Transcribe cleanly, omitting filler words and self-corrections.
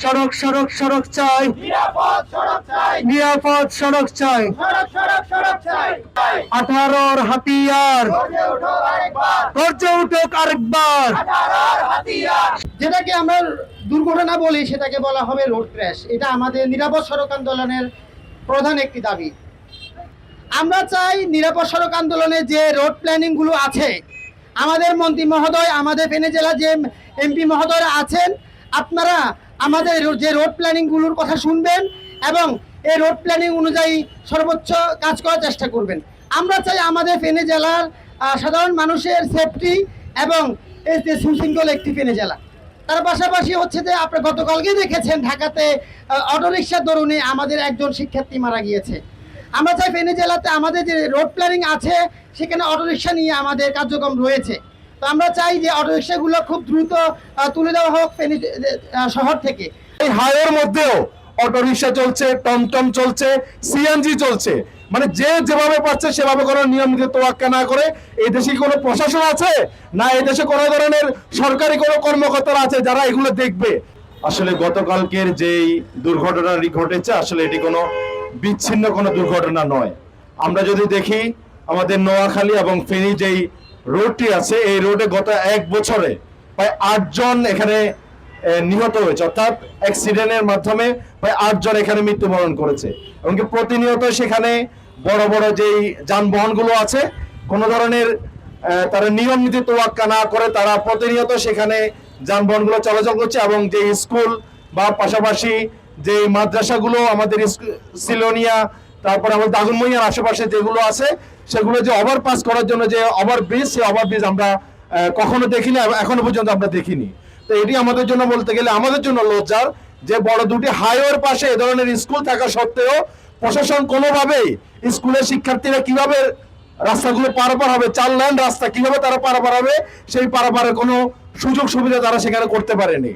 সড়ক সড়ক সড়ক চাই, নিরাপদ সড়ক চাই, নিরাপদ সড়ক চাই। সড়ক সড়ক সড়ক চাই। 18 হাতিয়ার গর্জে ওঠো আরেকবার, গর্জে উঠুক আরেকবার। 18 হাতিয়ার। যেটাকে আমরা দুর্ঘটনা বলি সেটাকে বলা হবে রোড ক্র্যাশ। এটা আমাদের নিরাপদ সড়ক আন্দোলনের প্রধান একটি দাবি। আমরা চাই নিরাপদ সড়ক আন্দোলনে যে রোড প্ল্যানিং গুলো আছে, আমাদের মন্ত্রী মহোদয়, আমাদের ফেনী জেলা যে এমপি মহোদয়রা আছেন, আপনারা আমাদের যে রোড প্ল্যানিং গুলোর কথা শুনবেন এবং এই রোড প্ল্যানিং অনুযায়ী সর্বোচ্চ কাজ করার চেষ্টা করবেন। আমরা চাই আমাদের ফেনী জেলার সাধারণ মানুষের সেফটি এবং এই যে সুশৃঙ্খল একটি ফেনী জেলা। তার পাশাপাশি হচ্ছে যে আপনি গতকালকে দেখেছেন ঢাকাতে অটোরিকশার দরুনে আমাদের একজন শিক্ষার্থী মারা গিয়েছে। আমরা চাই ফেনী জেলাতে আমাদের যে রোড প্ল্যানিং আছে সেখানে অটোরিকশা নিয়ে আমাদের কার্যক্রম রয়েছে। তো আমরা চাই যে অটোরিকশাগুলো খুব দ্রুত তুলে দেওয়া হোক ফেনী শহর থেকে। এই হাইওয়ের মধ্যেও অটোরিকশা চলছে, টমটম চলছে, সিএনজি চলছে। মানে যে যেভাবে পাচ্ছে সেভাবে কোনো নিয়মিত তোয়াক্কা না করে এই দেশে কোনো প্রশাসন আছে না, এই দেশে কোনো ধরনের সরকারি কোনো কর্মকর্তারা আছে যারা এগুলো দেখবে? আসলে গতকালকের যেই দুর্ঘটনাটি ঘটেছে আসলে এটি কোনো বিচ্ছিন্ন কোনো দুর্ঘটনা নয়। আমরা যদি দেখি আমাদের নোয়াখালী এবং ফেনী যেই রোডটি আছে, এই রোডে গত 1 বছরে প্রায় 8 জন এখানে নিহত হয়েছে, অর্থাৎ অ্যাক্সিডেন্টের মাধ্যমে প্রায় 8 জন এখানে মৃত্যুবরণ করেছে। এমনকি প্রতিনিয়ত সেখানে বড় বড় যেই যানবাহনগুলো আছে কোনো ধরনের তারা নিয়ম নীতি তোয়াক্কা না করে তারা প্রতিনিয়ত সেখানে যানবাহনগুলো চলাচল করছে এবং যে স্কুল বা পাশাপাশি যে মাদ্রাসাগুলো আমাদের সিলোনিয়া, তারপরে আমাদের দাগনমইয়ার আশেপাশে যেগুলো আছে সেগুলো যে ওভারপাস করার জন্য যে ওভারব্রিজ, সেই ওভারব্রিজ আমরা কখনো দেখিনি, এখনো পর্যন্ত আমরা দেখিনি। তো এটি আমাদের জন্য বলতে গেলে আমাদের জন্য লজ্জার যে বড় দুটি হাইওয়ের পাশে এ ধরনের স্কুল থাকা সত্ত্বেও প্রশাসন কোনোভাবেই স্কুলের শিক্ষার্থীরা কিভাবে রাস্তাগুলো পারাপার হবে, 4 লেন রাস্তা কিভাবে তারা পারাপার হবে সেই পারাপারের কোনো সুযোগ সুবিধা তারা সেখানে করতে পারেনি।